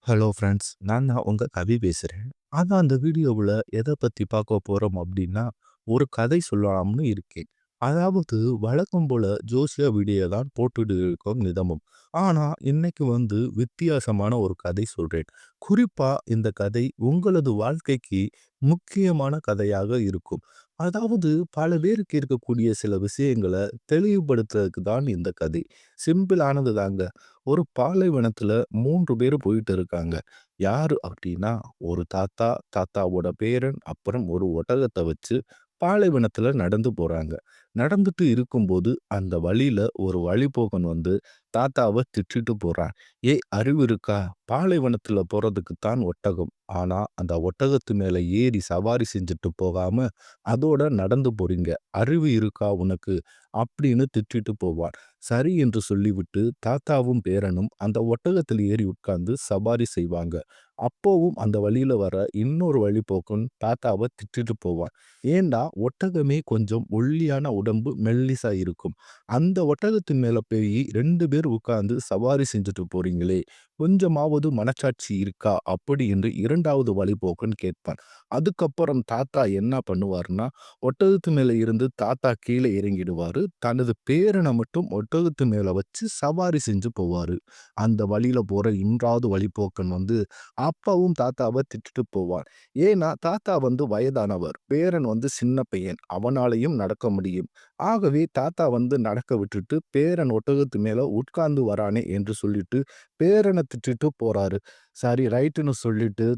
Hello friends. நான் தான் உங்க கவி பேசுறேன். அதான் அந்த வீடியோவுல எத பத்தி பார்க்க போறோம் அப்டின்னா, ஒரு கதை சொல்லலாம்னு இருக்கேன். அதாவது வழக்கம் போல ஜோசியா வீடியோ தான் போட்டுட்டு இருக்கோம் நிதமும். ஆனா, இன்னைக்கு வித்தியாசமான ஒரு கதை சொல்றேன். குறிப்பா இந்த கதை உங்களது வாழ்க்கைக்கு முக்கியமான கதையாக இருக்கும். அதாவது பல பேருக்கு இருக்கக்கூடிய சில விஷயங்கள தெளிவுபடுத்துறதுக்கு தான் இந்த கதை. சிம்பிளானது தாங்க. ஒரு பாலைவனத்துல 3 பேரு போயிட்டு இருக்காங்க. யாரு அப்டின்னா, ஒரு தாத்தா, தாத்தாவோட பேரன், அப்புறம் ஒரு ஒட்டகத்த வச்சு பாலைவனத்துல நடந்து போறாங்க. நடந்துட்டு இருக்கும்போது, அந்த வழியில ஒரு வழிப்போக்கன் தாத்தாவ திட்டிட்டு போறான். "ஏய் அறிவு இருக்கா? பாலைவனத்துல போறதுக்கு தான் ஒட்டகம். ஆனா, அந்த ஒட்டகத்து மேல ஏறி சவாரி செஞ்சுட்டு போகாம, அதோட நடந்து போறீங்க. அறிவு இருக்கா உனக்கு?" அப்படின்னு திட்டிட்டு போவான். சரி என்று சொல்லிவிட்டு தாத்தாவும் பேரனும் அந்த ஒட்டகத்தில் ஏறி உட்கார்ந்து சவாரி செய்வாங்க. அப்போவும் அந்த வழியில வர இன்னொரு வழிப்போக்கன் தாத்தாவ திட்டிட்டு போவான். ஏன்டா ஒட்டகமே கொஞ்சம் ஒல்லியான உடம்பு மெல்லிசா இருக்கும். அந்த ஒட்டகத்தின் மேல போய் 2 பேர் உட்கார்ந்து சவாரி செஞ்சுட்டு போறீங்களே, கொஞ்சமாவது மனசாட்சி இருக்கா? அப்படி என்று 2வது வழிப்போக்கன் கேட்பான். அதுக்கப்புறம் தாத்தா என்ன பண்ணுவார்னா, ஒட்டகத்து மேல இருந்து தாத்தா கீழ இறங்கிடுவாரு. தனது பேரன மட்டும் ஒட்டகத்து மேல வச்சு சவாரி செஞ்சு போவாரு. அந்த வழியில போற 3வது வழிப்போக்கன் அப்பவும் தாத்தாவ திட்டிட்டு போவான். ஏன்னா, தாத்தா வயதானவர். பேரன் சின்ன பையன். அவனாலயும் நடக்க முடியும். ஆகவே தாத்தா நடக்க விட்டுட்டு, பேரன் ஒட்டகத்து மேல உட்கார்ந்து வரானே என்று சொல்லிட்டு, பேரன திட்டிட்டு போறாரு. சரி ரைட்டுன்னு சொல்லிட்டு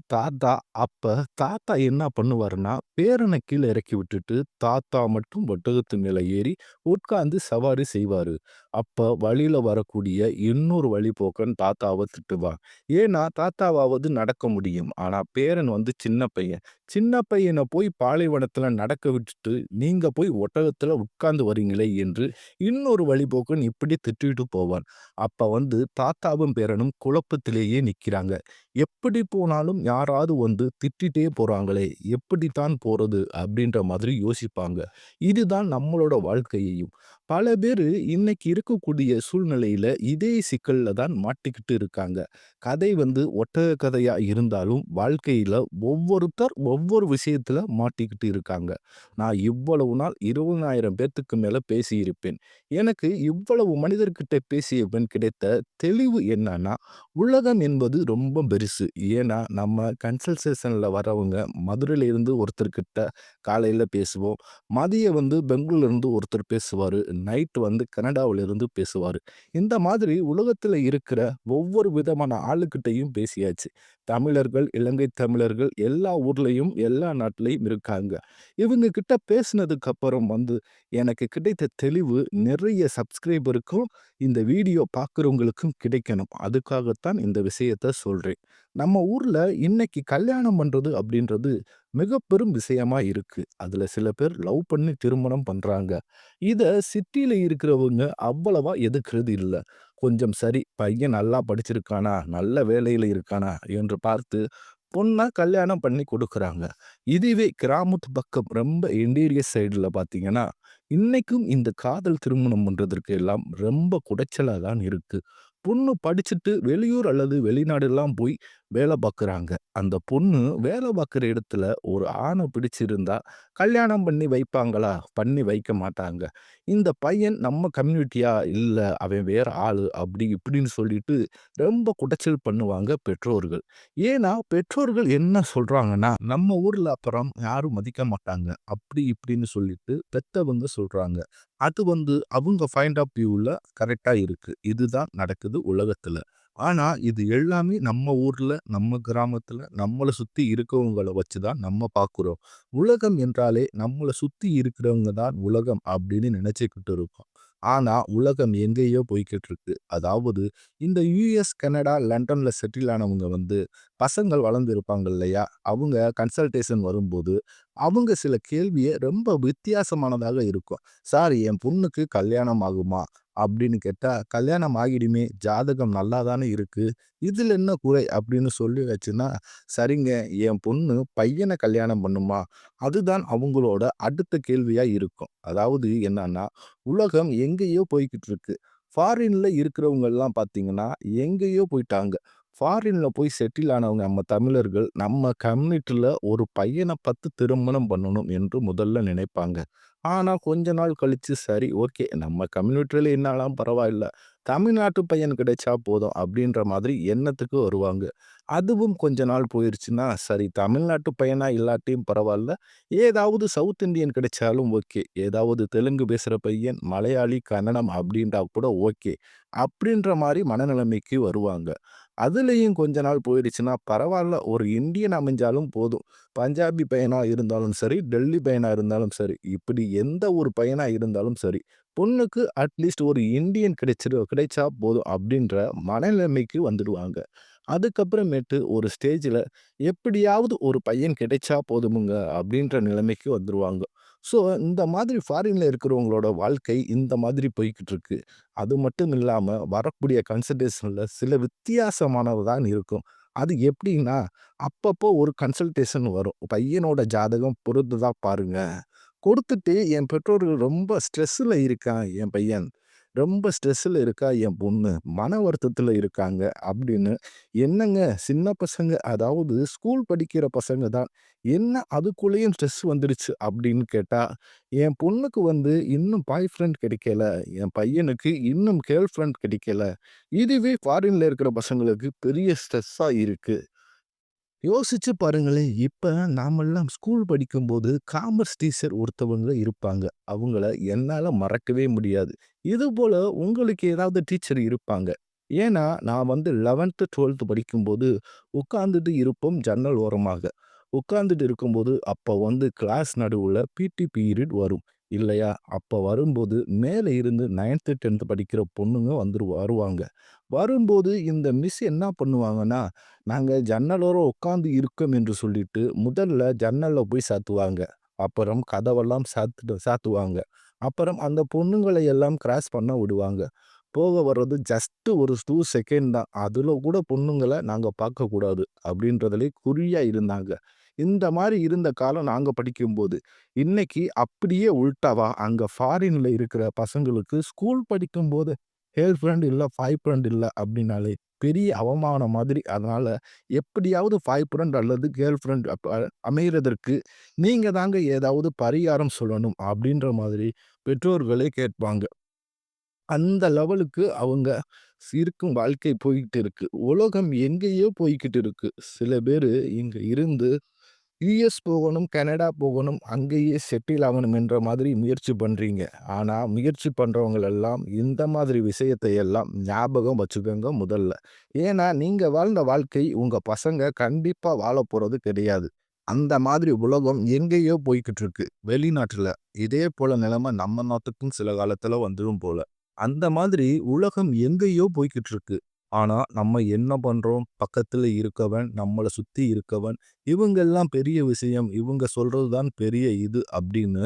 தாத்தா என்ன பண்ணுவாருன்னா, பேரன கீழ இறக்கி விட்டுட்டு, தாத்தா மட்டும் ஒட்டகத்து மேல ஏறி உட்கார்ந்து சவாரி செய்வாரு. அப்ப வழியில வரக்கூடிய இன்னொரு வழிப்போக்கன் தாத்தாவ திட்டுவான். ஏன்னா, தாத்தாவாவது நடக்க முடியும். ஆனா பேரன் சின்ன பையன். சின்ன பையன போய் பாலைவனத்துல நடக்க விட்டுட்டு, நீங்க போய் ஒட்டகத்துல உட்கார்ந்து வரீங்களே என்று இன்னொரு வழிப்போக்கன் இப்படி திட்டிட்டு போவான். அப்ப தாத்தாவும் பேரனும் குழப்பத்திலேயே நிக்கிறாங்க. எப்படி போனாலும் யாராவது திட்டிட்டே போறாங்களே, எப்படித்தான் போறது? அப்படின்ற மாதிரி யோசிப்பாங்க. இதுதான் நம்மளோட வாழ்க்கையையும். பல பேரு இன்னைக்கு இருக்கக்கூடிய சூழ்நிலையில இதே சிக்கல்ல தான் மாட்டிக்கிட்டு இருக்காங்க. கதை ஒட்டக கதையா இருந்தாலும், வாழ்க்கையில ஒவ்வொருத்தர் ஒவ்வொரு விஷயத்துல மாட்டிக்கிட்டு இருக்காங்க. நான் இவ்வளவு நாள் 20,000 பேத்துக்கு மேல பேசியிருப்பேன். எனக்கு இவ்வளவு மனிதர்கிட்ட பேசிய பின் கிடைத்த தெளிவு என்னன்னா, உலகம் என்பது ரொம்ப பெருசு. ஏன்னா, நம்ம கன்சல்டேஷன்ல வரவங்க மதுரையில இருந்து ஒருத்தர்கிட்ட காலையில பேசுவோம். மதியம் பெங்களூர்ல இருந்து ஒருத்தர் பேசுவாரு. நைட் கனடாவுல இருந்து பேசுவாரு. இந்த மாதிரி உலகத்துல இருக்கிற ஒவ்வொரு விதமான ஆளுகிட்டயும் பேசியாச்சு. தமிழர்கள், இலங்கை தமிழர்கள் எல்லா ஊர்லயும், எல்லா நாட்டிலயும் இருக்காங்க. இவங்க கிட்ட பேசினதுக்கு அப்புறம் எனக்கு கிடைத்த தெளிவு நிறைய சப்ஸ்கிரைபருக்கும், இந்த வீடியோ பார்க்குறவங்களுக்கும் கிடைக்கணும். அதுக்காகத்தான் இந்த விஷயத்த சொல்றேன். நம்ம ஊர்ல இன்னைக்கு கல்யாணம் பண்றது அப்படின்றது மிக பெரும் விஷயமா இருக்கு. அதுல சில பேர் லவ் பண்ணி திருமணம் பண்றாங்க. இத சிட்டில இருக்கிறவங்க அவ்வளவா எதுக்குறது இல்ல. கொஞ்சம் சரி பையன் நல்லா படிச்சிருக்கானா, நல்ல வேலையில இருக்கானா என்று பார்த்து பொண்ண கல்யாணம் பண்ணி குடுக்குறாங்க. இதுவே கிராமத்து பக்கம் ரொம்ப இன்டீரியர் சைடுல பார்த்தீங்கன்னா, இன்னைக்கும் இந்த காதல் திருமணம் பண்றதற்கு எல்லாம் ரொம்ப குடைச்சலா தான் இருக்கு. பொண்ணு படிச்சுட்டு வெளியூர் அல்லது வெளிநாடுலாம் போய் வேல பார்க்குறாங்க. அந்த பொண்ணு வேல பார்க்குற இடத்துல ஒரு ஆண பிடிச்சிருந்தா, கல்யாணம் பண்ணி வைப்பாங்களா? பண்ணி வைக்க மாட்டாங்க. இந்த பையன் நம்ம கம்யூனிட்டியா? இல்ல அவன் வேற ஆளு. அப்படி இப்படின்னு சொல்லிட்டு ரொம்ப குடைச்சல் பண்ணுவாங்க பெற்றோர்கள். ஏன்னா, பெற்றோர்கள் என்ன சொல்றாங்கன்னா, நம்ம ஊர்ல அப்புறம் யாரும் மதிக்க மாட்டாங்க. அப்படி இப்படின்னு சொல்லிட்டு பெத்தவங்க சொல்றாங்க. அது அவங்க பாயிண்ட் ஆஃப் வியூல கரெக்ட்டா இருக்கு. இதுதான் நடக்குது உலகத்துல. ஆனா, இது எல்லாமே நம்ம ஊர்ல, நம்ம கிராமத்துல, நம்மள சுத்தி இருக்கவங்கள வச்சு தான் நம்ம பார்க்குறோம். உலகம் என்றாலே நம்மள சுத்தி இருக்கிறவங்க தான் உலகம் அப்படின்னு நினைச்சுக்கிட்டு இருக்கோம். ஆனா, உலகம் எங்கேயோ போய்க்கிட்டு இருக்கு. அதாவது இந்த யுஎஸ், கனடா, லண்டன்ல செட்டில் ஆனவங்க பசங்கள் வளர்ந்து இருப்பாங்க இல்லையா? அவங்க கன்சல்டேஷன் வரும்போது, அவங்க சில கேள்விய ரொம்ப வித்தியாசமானதாக இருக்கும். "சார் என் பொண்ணுக்கு கல்யாணம் ஆகுமா?" அப்படின்னு கேட்டா, "கல்யாணம் ஆகிடுமே, ஜாதகம் நல்லா தானே இருக்கு. இதுல என்ன குறை?" அப்படின்னு சொல்லியாச்சுன்னா, "சரிங்க, என் பொண்ணு பையன கல்யாணம் பண்ணுமா?" அதுதான் அவங்களோட அடுத்த கேள்வியா இருக்கும். அதாவது என்னன்னா, உலகம் எங்கேயோ போய்க்கிட்டு இருக்கு. ஃபாரின்ல இருக்கிறவங்கலாம் பார்த்தீங்கன்னா, எங்கேயோ போய்ட்டாங்க. ஃபாரின்ல போய் செட்டில் ஆனவங்க நம்ம தமிழர்கள், நம்ம கம்யூனிட்டில ஒரு பையன பார்த்து திருமணம் பண்ணணும் என்று முதல்ல நினைப்பாங்க. ஆனா, கொஞ்ச நாள் கழிச்சு, சரி ஓகே நம்ம கம்யூனிட்டில என்னாலாம் பரவாயில்ல. தமிழ்நாட்டு பையன் கிடைச்சா போதும் அப்படின்ற மாதிரி எண்ணத்துக்கு வருவாங்க. அதுவும் கொஞ்ச நாள் போயிருச்சுன்னா, சரி தமிழ்நாட்டு பையனா இல்லாட்டியும் பரவால்ல. ஏதாவது சவுத் இண்டியன் கிடைச்சாலும் ஓகே. ஏதாவது தெலுங்கு பேசுற பையன், மலையாளி, கன்னடம் அப்படின்டா கூட ஓகே. அப்படின்ற மாரி மனநிலைமைக்கு வருவாங்க. அதுலயும் கொஞ்ச நாள் போயிடுச்சுன்னா, பரவால்ல ஒரு இந்தியன் அமைஞ்சாலும் போதும். பஞ்சாபி பையனா இருந்தாலும் சரி, டெல்லி பையனா இருந்தாலும் சரி, இப்படி எந்த ஒரு பையனா இருந்தாலும் சரி, பொண்ணுக்கு அட்லீஸ்ட் ஒரு இந்தியன் கிடைச்சா போதும் அப்படின்ற மனநிலைமைக்கு வந்துடுவாங்க. அதுக்கப்புறமேட்டு ஒரு ஸ்டேஜ்ல எப்படியாவது ஒரு பையன் கிடைச்சா போதுமுங்க அப்படின்ற நிலைமைக்கு வந்துருவாங்க. ஸோ இந்த மாதிரி ஃபாரின்ல இருக்கிறவங்களோட வாழ்க்கை இந்த மாதிரி போய்க்கிட்டு இருக்கு. அது மட்டும் இல்லாம வரக்கூடிய கன்சல்டேஷன்ல சில வித்தியாசமானது தான் இருக்கும். அது எப்படின்னா, அப்பப்போ ஒரு கன்சல்டேஷன் வரும். பையனோட ஜாதகம் பொருந்துதா பாருங்க. கொடுத்துட்டு என் பெற்றோர்கள் ரொம்ப ஸ்ட்ரெஸ்ல இருக்கான் என் பையன். ரொம்ப ஸ்ட்ரெஸ்ல இருக்கா என் பொண்ணு. மன வருத்தத்தில இருக்காங்க அப்படின்னு. என்னங்க சின்ன பசங்க அதாவது ஸ்கூல் படிக்கிற பசங்க தான். என்ன அதுக்குள்ளேயும் ஸ்ட்ரெஸ் வந்துருச்சு அப்படின்னு கேட்டா, என் பொண்ணுக்கு வந்து இன்னும் பாய் ஃப்ரெண்ட் கிடைக்கல. என் பையனுக்கு இன்னும் கேர்ள் ஃப்ரெண்ட் கிடைக்கல. இதுவே ஃபாரின்ல இருக்கிற பசங்களுக்கு பெரிய ஸ்ட்ரெஸ்ஸா இருக்கு. யோசிச்சு பாருங்களேன். இப்ப நாமெல்லாம் ஸ்கூல் படிக்கும்போது காமர்ஸ் டீச்சர் ஒருத்தவங்க இருப்பாங்க. அவங்கள என்னால மறக்கவே முடியாது. இதுபோல உங்களுக்கு ஏதாவது டீச்சர் இருப்பாங்க. ஏன்னா, நான் வந்து 11த், 12த் படிக்கும்போது உட்கார்ந்துட்டு இருப்போம் ஜன்னல் ஓரமாக. உட்கார்ந்துட்டு இருக்கும்போது, அப்ப வந்து கிளாஸ் நடுவுல பிடி பீரியட் வரும். இல்லையா? அப்ப வரும்போது மேல இருந்து 9த், 10த் படிக்கிற பொண்ணுங்க வருவாங்க. வரும்போது இந்த மிஸ் என்ன பண்ணுவாங்கன்னா, நாங்க ஜன்னலோரம் உட்கார்ந்து இருக்கோம் என்று சொல்லிட்டு, முதல்ல ஜன்னல்ல போய் சாத்துவாங்க. அப்புறம் கதவெல்லாம் சாத்துவாங்க. அப்புறம் அந்த பொண்ணுங்கள எல்லாம் கிராஸ் பண்ண விடுவாங்க. போக வர்றது ஜஸ்ட் ஒரு 2 செகண்ட் தான். அதுல கூட பொண்ணுங்கள நாங்க பார்க்கக்கூடாது அப்படின்றதிலே குறியா இருந்தாங்க. இந்த மாரி இருந்த காலம் நாங்க படிக்கும்போது. இன்னைக்கு அப்படியே உல்டாவா அங்க ஃபாரின்ல இருக்கிற பசங்களுக்கு ஸ்கூல் படிக்கும்போது கேர்ள் ஃபிரெண்ட் இல்ல, பாய் ஃபிரெண்ட் இல்ல அப்படின்னாலே பெரிய அவமானம் மாதிரி. அதனால எப்படியாவது பாய் ஃபிரெண்ட் அல்லது கேர்ள் ஃபிரெண்ட் அமையறதற்கு நீங்க தாங்க ஏதாவது பரிகாரம் சொல்லணும் அப்படின்ற மாதிரி பெற்றோர்களே கேட்பாங்க. அந்த லெவலுக்கு அவங்க இருக்கும் வாழ்க்கை போய்க்கிட்டு இருக்கு. உலகம் எங்கேயோ போய்க்கிட்டு இருக்கு. சில பேரு இங்க இருந்து யுஎஸ் போகணும், கனடா போகணும், அங்கேயே செட்டில் ஆகணும் என்ற மாதிரி முயற்சி பண்றீங்க. ஆனா, முயற்சி பண்றவங்கள் எல்லாம் இந்த மாதிரி விஷயத்தை எல்லாம் ஞாபகம் வச்சுக்கோங்க முதல்ல. ஏன்னா, நீங்க வாழ்ந்த வாழ்க்கை உங்க பசங்க கண்டிப்பா வாழப்போறது கிடையாது. அந்த மாதிரி உலகம் எங்கேயோ போய்க்கிட்டு இருக்கு. வெளிநாட்டுல. இதே போல நிலைமை நம்ம நாட்டுக்கும் சில காலத்துல வந்துரும் போல. அந்த மாதிரி உலகம் எங்கேயோ போய்க்கிட்டு இருக்கு. ஆனா, நம்ம என்ன பண்றோம்? பக்கத்துல இருக்கவன், நம்மள சுத்தி இருக்கவன், இவங்கெல்லாம் பெரிய விஷயம். இவங்க சொல்றது தான் பெரிய இது அப்படின்னு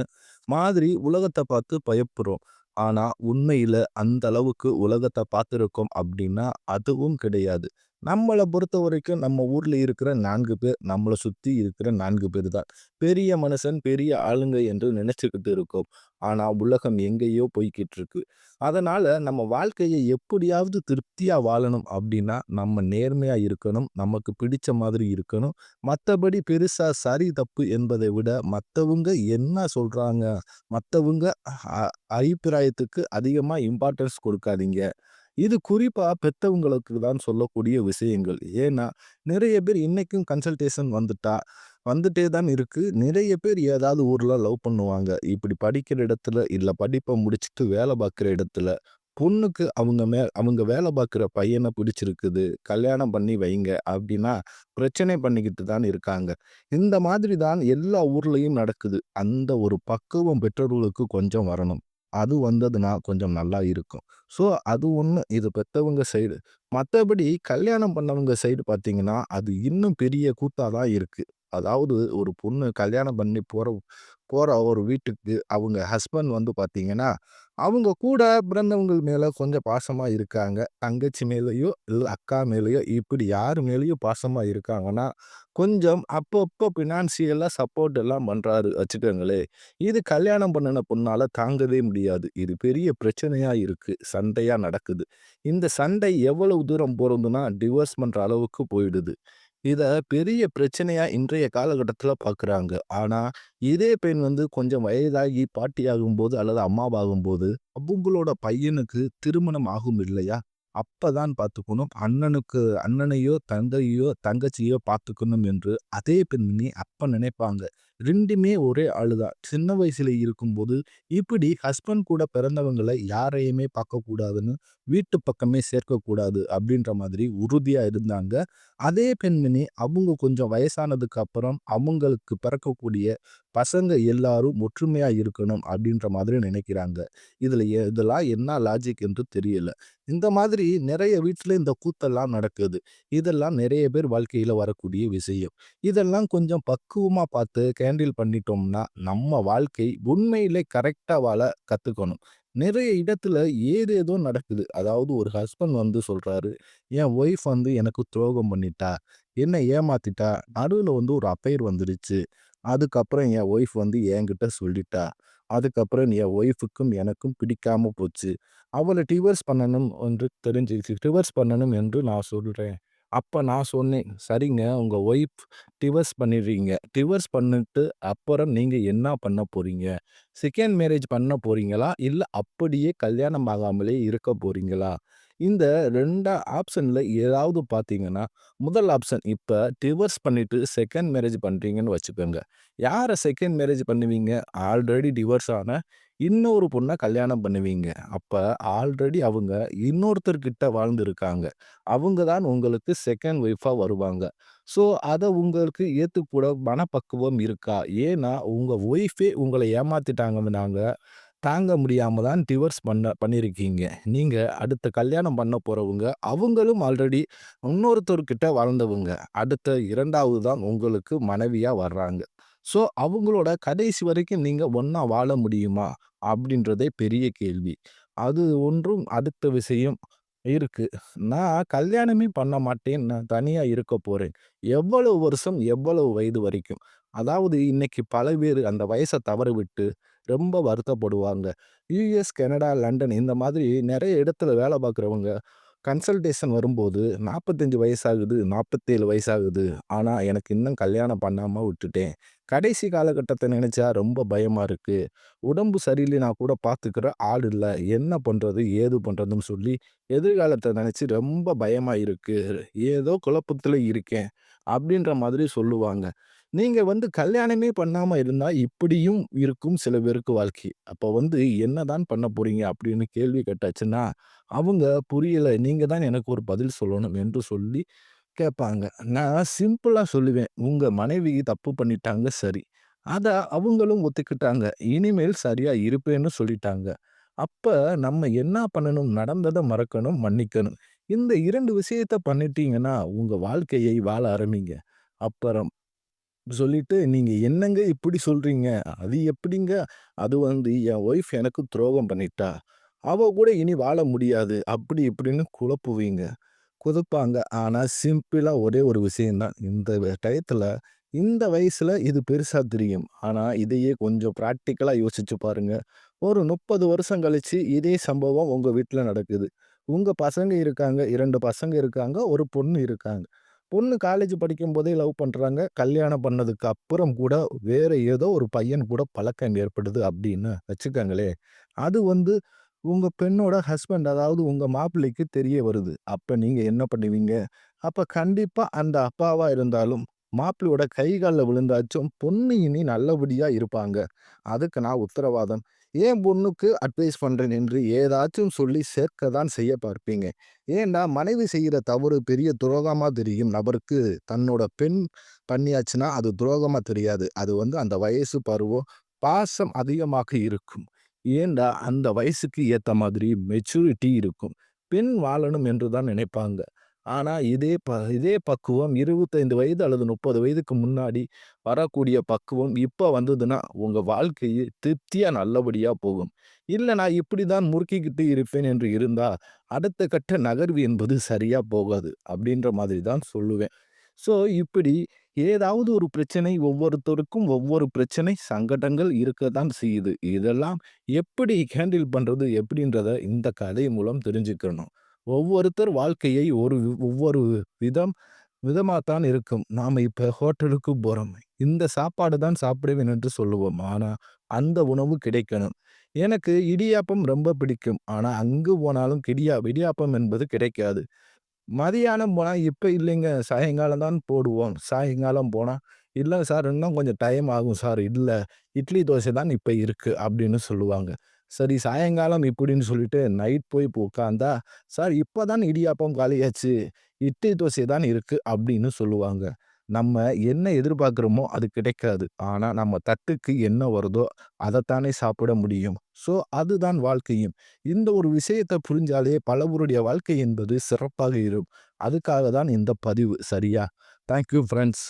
மாதிரி உலகத்த பார்த்து பயப்படுறோம். ஆனா, உண்மையில அந்த அளவுக்கு உலகத்த பார்த்துருக்கோம் அப்படின்னா, அதுவும் கிடையாது. நம்மள பொறுத்தவரைக்கும் நம்ம ஊர்ல இருக்கிற 4 பேர், நம்மள சுத்தி இருக்கிற 4 பேர் தான். பெரிய மனுஷன், பெரிய ஆளுங்க என்று நினைச்சுக்கிட்டு இருக்கோம். ஆனா, உலகம் எங்கேயோ போய்க்கிட்டு இருக்கு. அதனால நம்ம வாழ்க்கைய எப்படியாவது திருப்தியா வாழணும் அப்படின்னா, நம்ம நேர்மையா இருக்கணும். நமக்கு பிடிச்ச மாதிரி இருக்கணும். மத்தபடி பெருசா சரி, தப்பு என்பதை விட மத்தவங்க என்ன சொல்றாங்க? மத்தவங்க அ அபிப்பிராயத்துக்கு அதிகமா இம்பார்ட்டன்ஸ் கொடுக்காதீங்க. இது குறிப்பா பெத்தவங்களுக்கு தான் சொல்லக்கூடிய விஷயங்கள். ஏன்னா, நிறைய பேர் இன்னைக்கும் கன்சல்டேஷன் வந்துட்டே தான் இருக்கு. நிறைய பேர் ஏதாவது ஊர்ல லவ் பண்ணுவாங்க. இப்படி படிக்கிற இடத்துல, இல்ல படிப்ப முடிச்சுட்டு வேலை பார்க்குற இடத்துல, பொண்ணுக்கு அவங்க வேலை பார்க்குற பையன பிடிச்சிருக்குது. கல்யாணம் பண்ணி வைங்க அப்படின்னா, பிரச்சனை பண்ணிக்கிட்டு தான் இருக்காங்க. இந்த மாதிரி தான் எல்லா ஊர்லயும் நடக்குது. அந்த ஒரு பக்குவம் பெற்றோர்களுக்கு கொஞ்சம் வரணும். அது வந்ததுன்னா கொஞ்சம் நல்லா இருக்கும். ஸோ அது ஒண்ணு. இது பெத்தவங்க சைடு. மத்தபடி கல்யாணம் பண்ணவங்க சைடு பார்த்தீங்கன்னா, அது இன்னும் பெரிய கூத்தா தான் இருக்கு. அதாவது ஒரு பொண்ணு கல்யாணம் பண்ணி போற போற ஒரு வீட்டுக்கு அவங்க ஹஸ்பண்ட் வந்து பார்த்தீங்கன்னா, அவங்க கூட பிறந்தவங்கள் மேல கொஞ்சம் பாசமா இருக்காங்க. தங்கச்சி மேலயோ, இல்ல அக்கா மேலயோ இப்படி யார் மேலயும் பாசமா இருக்காங்கன்னா, கொஞ்சம் அப்பப்போ ஃபினான்சியலா சப்போர்ட் எல்லாம் பண்றாரு வச்சுக்கங்களேன். இது கல்யாணம் பண்ணுன பொண்ணால தாங்கவே முடியாது. இது பெரிய பிரச்சனையா இருக்கு. சண்டையா நடக்குது. இந்த சண்டை எவ்வளவு தூரம் போறதுன்னா, டிவோர்ஸ் பண்ற அளவுக்கு போயிடுது. இத பெரிய பிரச்சனையா இன்றைய காலகட்டத்தில பார்க்குறாங்க. ஆனா, இதே பெண் வந்து கொஞ்சம் வயதாகி பாட்டியாகும்போது அல்லது அம்மாவாகும்போது, அவங்களோட பையனுக்கு திருமணம் ஆகும் இல்லையா? அப்பதான் பார்த்துக்கணும். அண்ணனையோ, தங்கையோ, தங்கச்சியோ பார்த்துக்கணும் என்று அதே பெண்மணி அப்ப நினைப்பாங்க. 2மே ஒரே ஆளு தான். சின்ன வயசுல இருக்கும்போது, இப்படி ஹஸ்பண்ட் கூட பிறந்தவங்கள யாரையுமே பார்க்கக்கூடாதுன்னு, வீட்டு பக்கமே சேர்க்கக்கூடாது அப்படின்ற மாதிரி உறுதியா இருந்தாங்க. அதே பெண்மணி அவங்க கொஞ்சம் வயசானதுக்கு அப்புறம் அவங்களுக்கு பிறக்கக்கூடிய பசங்க எல்லாரும் ஒற்றுமையா இருக்கணும் அப்படின்ற மாதிரி நினைக்கிறாங்க. இதெல்லாம் என்ன லாஜிக் என்று தெரியல. இந்த மாதிரி நிறைய வீட்ல இந்த கூத்தெல்லாம் நடக்குது. இதெல்லாம் நிறைய பேர் வாழ்க்கையில வரக்கூடிய விஷயம். இதெல்லாம் கொஞ்சம் பக்குவமா பார்த்து ஹேண்டில் பண்ணிட்டோம்னா, நம்ம வாழ்க்கை உண்மையிலே கரெக்ட்டா வாழ கத்துக்கணும். நிறைய இடத்துல ஏதேதோ நடக்குது. அதாவது ஒரு ஹஸ்பண்ட் வந்து சொல்றாரு, "என் ஒய்ஃப் வந்து எனக்கு துரோகம் பண்ணிட்டா. என்ன ஏமாத்திட்டா. நடுவுல வந்து ஒரு அஃபைர் வந்துருச்சு. அதுக்கப்புறம் என் ஒய்ஃப் வந்து என்கிட்ட சொல்லிட்டா. அதுக்கப்புறம் என் ஒய்ஃப்‌க்கும் எனக்கும் பிடிக்காம போச்சு. அவள டிவோர்ஸ் பண்ணணும் என்று தெரிஞ்சிருச்சு. டிவோர்ஸ் பண்ணணும் என்று நான் சொல்றேன்." அப்ப நான் சொன்னேன், "சரிங்க உங்க ஒய்ஃப் டிவோர்ஸ் பண்ணிடுறீங்க. டிவோர்ஸ் பண்ணிட்டு அப்புறம் நீங்க என்ன பண்ண போறீங்க? செகண்ட் மேரேஜ் பண்ண போறீங்களா? இல்ல அப்படியே கல்யாணம் ஆகாமலே இருக்க போறீங்களா?" இந்த 2 ஆப்ஷன்ல ஏதாவது பார்த்தீங்கன்னா, முதல் ஆப்ஷன் இப்ப டிவோர்ஸ் பண்ணிட்டு செகண்ட் மேரேஜ் பண்றீங்கன்னு வச்சுக்கோங்க. யார செகண்ட் மேரேஜ் பண்ணுவீங்க? ஆல்ரெடி டிவோர்ஸ் ஆன இன்னொரு பொண்ண கல்யாணம் பண்ணுவீங்க. அப்ப ஆல்ரெடி அவங்க இன்னொருத்தர்கிட்ட வாழ்ந்திருக்காங்க. அவங்க தான் உங்களுக்கு செகண்ட் ஒய்ஃபா வருவாங்க. ஸோ, அத உங்களுக்கு ஏத்துக்கூட மனப்பக்குவம் இருக்கா? ஏன்னா, உங்க ஒய்ஃபே உங்கள ஏமாத்திட்டாங்கன்னாங்க, தாங்க முடியாம தான் டிவோர்ஸ் பண்ணியிருக்கீங்க. நீங்க அடுத்த கல்யாணம் பண்ண போறவங்க, அவங்களும் ஆல்ரெடி இன்னொருத்தர்கிட்ட வாழ்ந்தவங்க. அடுத்த 2வது தான் உங்களுக்கு மனைவியா வர்றாங்க. ஸோ, அவங்களோட கடைசி வரைக்கும் நீங்க ஒண்ணா வாழ முடியுமா? அப்படின்றதே பெரிய கேள்வி. அது ஒன்றும் அடுத்த விஷயம் இருக்கு. நான் கல்யாணமே பண்ண மாட்டேன். நான் தனியா இருக்க போறேன். எவ்வளவு வருஷம், எவ்வளவு வயது வரைக்கும்? அதாவது இன்னைக்கு பல பேரு அந்த வயச தவறவிட்டு ரொம்ப வருத்தப்படுவாங்க. யுஎஸ், கனடா, லண்டன் இந்த மாதிரி நெறைய இடத்துல வேல பார்க்குறவங்க, கன்சல்டேஷன் வரும்போது 45 வயசாகுது, 47 வயசாகுது. ஆனா, எனக்கு இன்னும் கல்யாணம் பண்ணாம விட்டுட்டேன். கடைசி காலகட்டத்த நெனச்சா ரொம்ப பயமா இருக்கு. உடம்பு சரியில்லைனா கூட பார்த்துக்கிற ஆள் இல்ல. என்ன பண்றது? ஏது பண்றதுன்னு சொல்லி எதிர்காலத்த நெனச்சு ரொம்ப பயமா இருக்கு. ஏதோ குழப்பத்துல இருக்கேன். அப்படின்ற மாதிரி சொல்லுவாங்க. நீங்க வந்து கல்யாணமே பண்ணாம இருந்தா இப்படியும் இருக்கும் சில பேருக்கு வாழ்க்கை. அப்ப வந்து என்னதான் பண்ண போறீங்க? அப்படின்னு கேள்வி கேட்டாச்சுன்னா, அவங்க புரியல. நீங்க தான் எனக்கு ஒரு பதில் சொல்லணும் என்று சொல்லி கேட்பாங்க. நான் சிம்பிளா சொல்லுவேன். உங்க மனைவி தப்பு பண்ணிட்டாங்க சரி. அத அவங்களும் ஒத்துக்கிட்டாங்க. இனிமேல் சரியா இருப்பேன்னு சொல்லிட்டாங்க. அப்ப நம்ம என்ன பண்ணணும்? நடந்தத மறக்கணும், மன்னிக்கணும். இந்த 2 விஷயத்த பண்ணிட்டீங்கன்னா, உங்க வாழ்க்கையை வாழ ஆரம்பிங்க. அப்புறம் சொல்லிட்டு, "நீங்க என்னங்க இப்படி சொல்றீங்க? அது எப்படிங்க? அது வந்து என் ஒய்ஃப் எனக்கு துரோகம் பண்ணிட்டா. அவ கூட இனி வாழ முடியாது." அப்படி இப்படின்னு குழப்புவீங்க. குடுப்பாங்க. ஆனா, சிம்பிளா ஒரே ஒரு விஷயம் தான். இந்த டயத்துல, இந்த வயசுல இது பெருசா தெரியும். ஆனா, இதையே கொஞ்சம் பிராக்டிகலா யோசிச்சு பாருங்க. ஒரு 30 வருஷம் கழிச்சு இதே சம்பவம் உங்க வீட்ல நடக்குது. உங்க பசங்க இருக்காங்க, 2 பசங்க இருக்காங்க, ஒரு பொண்ணு இருக்காங்க. பொண்ணு காலேஜ் படிக்கும்போதே லவ் பண்றாங்க. கல்யாணம் பண்ணதுக்கு அப்புறம் கூட வேற ஏதோ ஒரு பையன் கூட பழக்கம் ஏற்படுது அப்படின்னு வச்சுக்கங்களேன். அது வந்து உங்க பெண்ணோட ஹஸ்பண்ட் அதாவது உங்க மாப்பிள்ளைக்கு தெரிய வருது. அப்ப நீங்க என்ன பண்ணுவீங்க? அப்ப கண்டிப்பா அந்த அப்பாவா இருந்தாலும், மாப்பிள்ளையோட கை கால்ல விழுந்தாச்சும் பொண்ணு இனி நல்லபடியா இருப்பாங்க. அதுக்கு நான் உத்தரவாதம். என் பொண்ணுக்கு அட்வைஸ் பண்றேன் என்று ஏதாச்சும் சொல்லி சேர்க்க தான் செய்ய பார்ப்பீங்க. ஏன்டா மனைவி செய்ற தவறு பெரிய துரோகமா தெரியும் நபருக்கு. தன்னோட பெண் பண்ணியாச்சுன்னா, அது துரோகமா தெரியாது. அது வந்து அந்த வயசு பருவம், பாசம் அதிகமாக இருக்கும். ஏன்டா அந்த வயசுக்கு ஏத்த மாதிரி மெச்சூரிட்டி இருக்கும். பெண் வாழணும் என்று தான் நினைப்பாங்க. ஆனா, இதே பக்குவம் 25 வயது அல்லது 30 வயதுக்கு முன்னாடி வரக்கூடிய பக்குவம் இப்ப வந்ததுன்னா, உங்க வாழ்க்கையே திருப்தியா நல்லபடியா போகும். இல்ல நான் இப்படிதான் முறுக்கிக்கிட்டு இருப்பேன் என்று இருந்தா, அடுத்த கட்ட நகர்வு என்பது சரியா போகாது. அப்படின்ற மாதிரி தான் சொல்லுவேன். ஸோ, இப்படி ஏதாவது ஒரு பிரச்சனை ஒவ்வொருத்தருக்கும் ஒவ்வொரு பிரச்சனை, சங்கடங்கள் இருக்கத்தான் செய்யுது. இதெல்லாம் எப்படி ஹேண்டில் பண்றது எப்படின்றத இந்த கதை மூலம் தெரிஞ்சுக்கணும். ஒவ்வொருத்தர் வாழ்க்கையை ஒவ்வொரு விதம் விதமாத்தான் இருக்கும். நாம இப்ப ஹோட்டலுக்கு போறோம். இந்த சாப்பாடு தான் சாப்பிடுவேன் என்று சொல்லுவோம். ஆனா, அந்த உணவு கிடைக்கணும். எனக்கு இடியாப்பம் ரொம்ப பிடிக்கும். ஆனா, அங்கு போனாலும் இடியாப்பம் என்பது கிடைக்காது. மதியானம் போனா, "இப்ப இல்லைங்க. சாயங்காலம் தான் போடுவோம்." சாயங்காலம் போனா, "இல்ல சார், இன்னும் கொஞ்சம் டைம் ஆகும் சார். இல்ல, இட்லி, தோசை தான் இப்ப இருக்கு." அப்படின்னு சொல்லுவாங்க. சரி, சாயங்காலம் இப்படின்னு சொல்லிட்டு நைட் போய் இப்போ உட்கார்ந்தா, "சார், இப்ப தான் இடியாப்பம் காலியாச்சு. இட்லி, தோசை தான் இருக்கு." அப்படின்னு சொல்லுவாங்க. நம்ம என்ன எதிர்பார்க்கிறோமோ அது கிடைக்காது. ஆனா, நம்ம தட்டுக்கு என்ன வருதோ அதத்தானே சாப்பிட முடியும். ஸோ, அதுதான் வாழ்க்கையும். இந்த ஒரு விஷயத்த புரிஞ்சாலே பலவருடைய வாழ்க்கை என்பது சிறப்பாக இருக்கும். அதுக்காக தான் இந்த பதிவு. சரியா? Thank you friends.